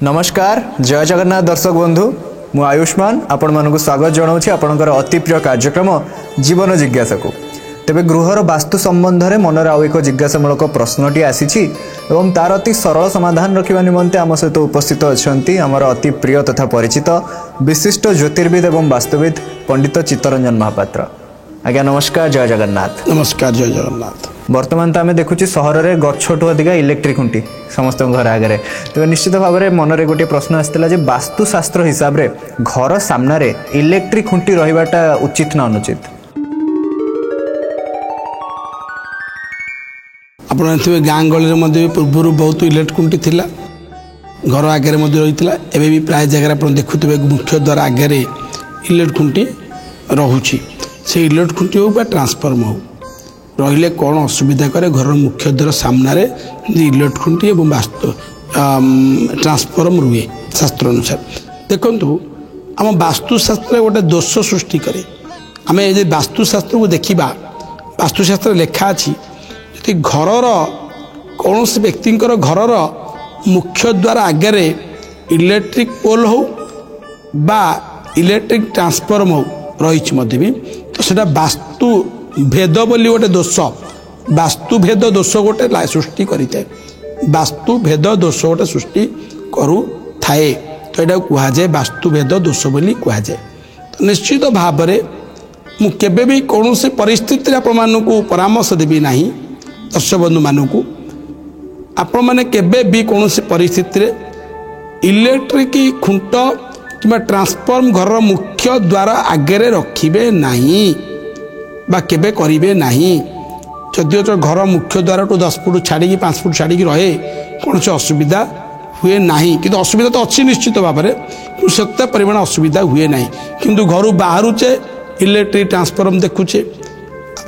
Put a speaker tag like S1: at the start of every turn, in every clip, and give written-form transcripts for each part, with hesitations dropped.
S1: नमस्कार जय जगन्नाथ दर्शक बंधु मु आयुष्मान आपण मानक स्वागत जनाऊँ आपणकर अति प्रिय कार्यक्रम जीवन जिज्ञासा को तेबे गृहर वास्तु संबंध में मनर आउ एक जिज्ञासामूलक प्रश्नटी आसी तार अति सरल समाधान रखा निमंते आम सहित उपस्थित अच्छा आमर अति प्रिय तथा परिचित विशिष्ट ज्योतिर्विद एवं वास्तुविद पंडित चित्तरंजन महापात्र। आज्ञा नमस्कार जय जगन्नाथ।
S2: नमस्कार जय जगन्नाथ।
S1: बर्तमान तो आम देखुची सहर में गछठू अधिका इलेक्ट्रिक खुंटी समस्त घर आगे तो निश्चित भाव में मनरे गोटे प्रश्न आसाला वास्तुशास्त्र हिसाब से घर सामने इलेक्ट्रिक खुंटी रहिबाटा उचित ना अनुचित।
S2: आप गाँ गली पूर्व बहुत इलेक्ट्रिक खुंटी थिला घर आगे रही भी प्राय जगह आप देखुवे मुख्य द्वार आगे इलेक्ट्रिक खुंटी रोचे से इलेक्ट्रिक खुंटी हो ट्रांसफॉर्म हो रहिले कौन असुविधा करे घर मुख्य द्वार सामने इलेक्ट्रिक खुंटी और वास्तु ट्रांसफॉर्म रुए शास्त्र अनुसार। देखु आम वास्तुशास्त्र गोटे दोष सृष्टि करे आम ये वास्तुशास्त्र को देखा वास्तुशास्त्र लेखा अच्छी यदि घरर कौन व्यक्ति घरर मुख्य द्वार आगे इलेक्ट्रिक पोल हो बा इलेक्ट्रिक ट्रांसफॉर्म हो रही भी तो सेटा वास्तु भेद बोली गोटे दोष वास्तु भेद दोष गोटे सृष्टि करें वास्तु भेद दोष गोटे सृष्टि करू थाए तो यहाँ कहुए वास्तु भेद दोष बोली कहुए। तो निश्चित भाव में मुझे भी कौन से परिस्थिति आपण मानू परामर्श देवी ना दर्शक बंधु मानू आपण मैंने केबे भी कौन से परिस्थिति इलेक्ट्रिक खुंट कि ट्रांसफॉर्म घर मुख्य द्वार आगे रखिबे नहीं बा केबे करिबे नहीं। जदिव तो घर मुख्य द्वार टू 10 फुट छाड़ी 5 फुट छाड़ी रहे कौन से असुविधा हुए नहीं कि असुविधा तो अच्छी निश्चित भाव में सत्य परिमाण असुविधा हुए नहीं किंतु घर बाहरुचे इलेक्ट्रिक ट्रांसफॉर्म देखुचे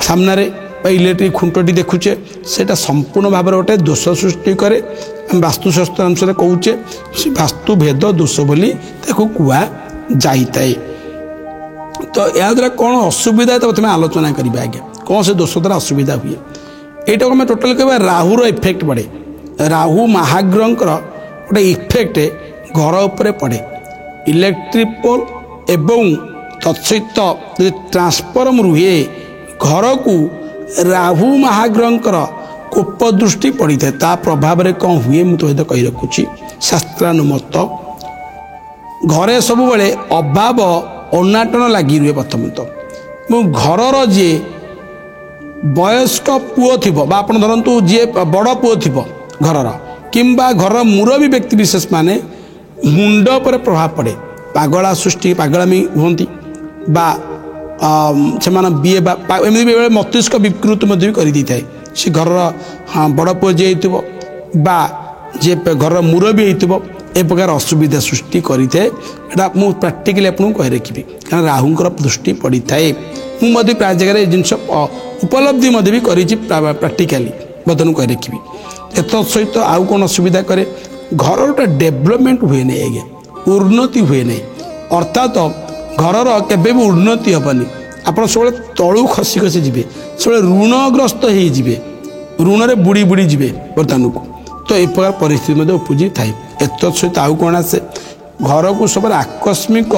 S2: सामने इलेक्ट्रिक खुंटटी देखुचे सेटा संपूर्ण भाव में गोटे दोष सृष्टि करे वास्तुशास्त्र अनुसार कहूचे वास्तु भेद दोष बोली कहुआ जाए। तो या द्वारा कौन असुविधा तो प्रथम आलोचना करिबा आगे कौन से दोष द्वारा असुविधा हुए यहाँ आम टोटाल कह राहुर इफेक्ट पड़े राहु महाग्रह गोटे इफेक्ट घर उपर पड़े इलेक्ट्रिक पोल एवं तत्सहित ट्रांसफॉर्म रुहे घर को राहु महाग्रह कोप दृष्टि पड़ी था ता प्रभाव में कौन हुए मुझे कही रखुची शास्त्रानुमत घरे सब बेले अभाव अनाटन लगी रुए प्रथम तो घर जी वयस्क पुओ थी आप धरतु जी बड़ पुओ थी घर किंबा घर मुरबी व्यक्ति विशेष माने मुंड पर प्रभाव पड़े पागला सृष्टि पागलामी हमें से मस्तिष्क विकृत कर सी घर बड़ पुओ जी बा जे घर मुरबी हो ए प्रकार असुविधा सृष्टि करें मुझे प्राक्टिकली आपको कही रखी कारण राहुंर दृष्टि पड़ी थाए मुझे प्राय जगह जिनस उपलब्धि भी करी प्राक्टिकली बदन कही रखी एत सहित आउ कौन असुविधा करे घर गोटे डेभलपमेंट हुए नहीं आज्ञा उन्नति हुए नहीं अर्थात घर केबे भी उन्नति हेनी आप सब तलू खसी खसी जी सब ऋणग्रस्त हो ऋण में बुड़ी बुड़ी जी बर्तमान को तो ये प्रकार परिस्थिति उपजी थाए एत सहित आउ कौन आसे घर को सब आकस्मिक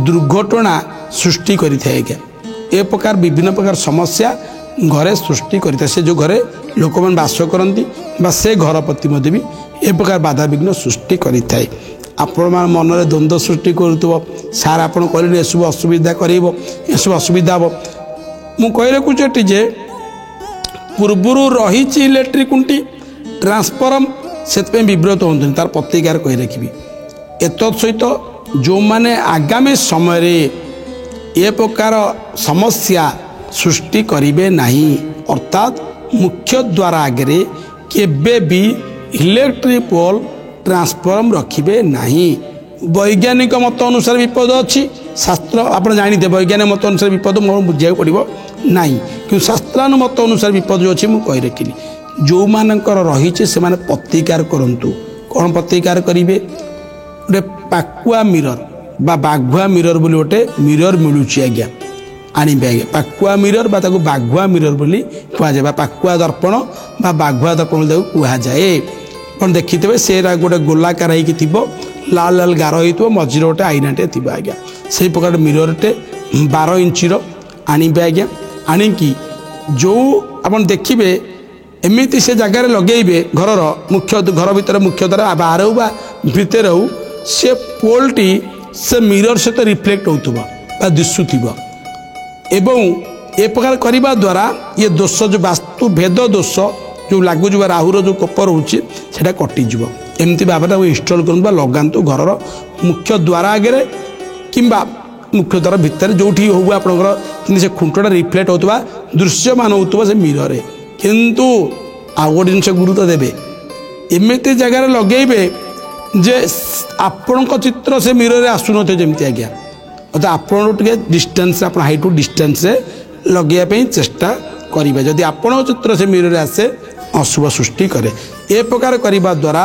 S2: दुर्घटना सृष्टि करें आज्ञा ए प्रकार विभिन्न प्रकार समस्या घरे सृष्टि करें से जो घरे लोक मैंने बास करती से घर प्रति भी ए प्रकार बाधा विघ्न सृष्टि करें आपण मन में द्वंद्व सृष्टि करुव सार आप करें सब असुविधा सब असुविधा हम मु कही रखुचे जे पूर्वर रही इलेक्ट्रिक खुंटी ट्रांसफॉर्म से विव्रत हूँ तार प्रतिकार कही रखी एत सहित जो माने आगामी समय ये प्रकार समस्या सृष्टि करेंगे नहीं अर्थात मुख्य द्वार आगे केबे भी इलेक्ट्रिक पोल ट्रांसफॉर्म रखिबे नहीं। वैज्ञानिक मत अनुसार विपद अच्छी शास्त्र आप जानते वैज्ञानिक मत अनुसार विपद मोर बुझा पड़ो ना कि शास्त्रानुमत अनुसार विपद जो अच्छी मुझे कही रखी जो मानकर रही से माने प्रतिकार करंतु कौन प्रतिकार करेंगे गोटे पाकुआ मिरर बा बाघुआ मिरर बोली गोटे मिरर मिलूँ आज्ञा आनिबे आज्ञा पाकुआ मिरर बा ताको बाघुआ मिरर बोली कहुए पाकुआ दर्पण बा बाघुआ दर्पण कहुए ଆପଣ ଦେଖିଥିବେ ସେ ଗୋଟେ ଗୋଲାକାର ହେଇକି ଥିବ ଲାଲ ଲାଲ ଗାର ହେଇଥିବ ମଝିରେ ଗୋଟେ ଆଇନାଟେ ଥିବ ଆଜ୍ଞା ସେଇ ପ୍ରକାର ମିରରଟେ 12 ଇଞ୍ଚର ଆଣିବେ ଆଜ୍ଞା ଆଣିକି ଯେଉଁ ଆପଣ ଦେଖିବେ ଏମିତି ସେ ଜାଗାରେ ଲଗେଇବେ ଘରର ଘର ଭିତରେ ମୁଖ୍ୟ ଦ୍ୱାର ବାହାରେ ହଉ ବା ଭିତରେ ହଉ ସେ ପୋଲ୍ଟି ସେ ମିରର ସହିତ ରିଫ୍ଲେକ୍ଟ ହେଉଥିବ ବା ଦିଶୁଥିବ ଏବଂ ଏ ପ୍ରକାର କରିବା ଦ୍ୱାରା ଇଏ ଦୋଷ ଯେଉଁ ବାସ୍ତୁ ଭେଦ ଦୋଷ ଯେଉଁ ଲାଗୁଛି ବା ରାହୁର ଯେଉଁ କୋପ ରହୁଛି ସେଇଟା କଟିଯିବ ଏମିତି ଭାବରେ ତାକୁ ଇନଷ୍ଟଲ୍ କରନ୍ତୁ ବା ଲଗାନ୍ତୁ ଘରର ମୁଖ୍ୟ ଦ୍ୱାର ଆଗରେ କିମ୍ବା ମୁଖ୍ୟ ଦ୍ୱାର ଭିତରେ ଯେଉଁଠି ହଉ ଆପଣଙ୍କର କିନ୍ତୁ ସେ ଖୁଣ୍ଟଟା ରିଫ୍ଲେକ୍ଟ ହେଉଥିବା ଦୃଶ୍ୟମାନ ହେଉଥିବ ସେ ମିରରରେ କିନ୍ତୁ ଆଉ ଗୋଟେ ଜିନିଷ ଗୁରୁତ୍ୱ ଦେବେ ଏମିତି ଜାଗାରେ ଲଗେଇବେ ଯେ ଆପଣଙ୍କ ଚିତ୍ର ସେ ମିରରରେ ଆସୁନଥିବ ଯେମିତି ଆଜ୍ଞା ଅର୍ଥାৎ ଆପଣଙ୍କୁ ଟିକେ ଡିଷ୍ଟାନ୍ସରେ ଆପଣ ହାଇଟ୍ ଟୁ ଡିଷ୍ଟାନ୍ସରେ ଲଗେଇବା ପାଇଁ ଚେଷ୍ଟା କରିବେ ଯଦି ଆପଣଙ୍କ ଚିତ୍ର ସେ ମିରରରେ ଆସେ ଅଶୁଭ ସୃଷ୍ଟି କରେ ଏ ପ୍ରକାର କରିବା ଦ୍ୱାରା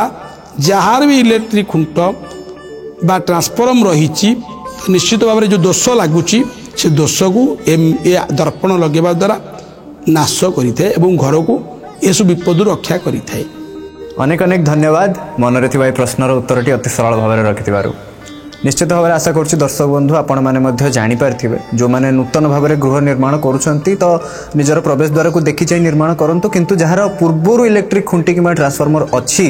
S2: ଯାହାର ବି ଇଲେକ୍ଟ୍ରିକ୍ ଖୁଣ୍ଟ ବା ଟ୍ରାନ୍ସଫର୍ମ ରହିଛି ନିଶ୍ଚିତ ଭାବରେ ଯେଉଁ ଦୋଷ ଲାଗୁଛି ସେ ଦୋଷକୁ ଏ ଦର୍ପଣ ଲଗାଇବା ଦ୍ୱାରା ନାଶ କରିଥାଏ ଏବଂ ଘରକୁ ଏସବୁ ବିପଦରୁ ରକ୍ଷା କରିଥାଏ
S1: ଅନେକ ଅନେକ ଧନ୍ୟବାଦ ମନରେ ଥିବା ଏହି ପ୍ରଶ୍ନର ଉତ୍ତରଟି ଅତି ସରଳ ଭାବରେ ରଖିଥିବାରୁ ନିଶ୍ଚିତ ଭାବରେ ଆଶା କରୁଛି ଦର୍ଶକ ବନ୍ଧୁ ଆପଣମାନେ ମଧ୍ୟ ଜାଣିପାରିଥିବେ ଯେଉଁମାନେ ନୂତନ ଭାବରେ ଗୃହ ନିର୍ମାଣ କରୁଛନ୍ତି ତ ନିଜର ପ୍ରବେଶ ଦ୍ୱାରକୁ ଦେଖି ଚାହିଁ ନିର୍ମାଣ କରନ୍ତୁ କିନ୍ତୁ ଯାହାର ପୂର୍ବରୁ ଇଲେକ୍ଟ୍ରିକ୍ ଖୁଣ୍ଟି କିମ୍ବା ଟ୍ରାନ୍ସଫର୍ମର ଅଛି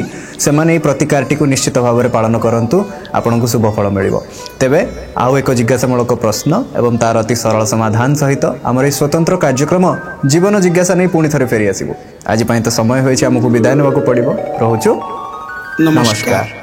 S1: ସେମାନେ ଏହି ପ୍ରତିକାରଟିକୁ ନିଶ୍ଚିତ ଭାବରେ ପାଳନ କରନ୍ତୁ ଆପଣଙ୍କୁ ଶୁଭ ଫଳ ମିଳିବ ତେବେ ଆଉ ଏକ ଜିଜ୍ଞାସାମୂଳକ ପ୍ରଶ୍ନ ଏବଂ ତାର ଅତି ସରଳ ସମାଧାନ ସହିତ ଆମର ଏହି ସ୍ୱତନ୍ତ୍ର କାର୍ଯ୍ୟକ୍ରମ ଜୀବନ ଜିଜ୍ଞାସା ନେଇ ପୁଣି ଥରେ ଫେରି ଆସିବୁ ଆଜି ପାଇଁ ତ ସମୟ ହୋଇଛି ଆମକୁ ବିଦାୟ ନେବାକୁ ପଡ଼ିବ ରହୁଛୁ ନମସ୍କାର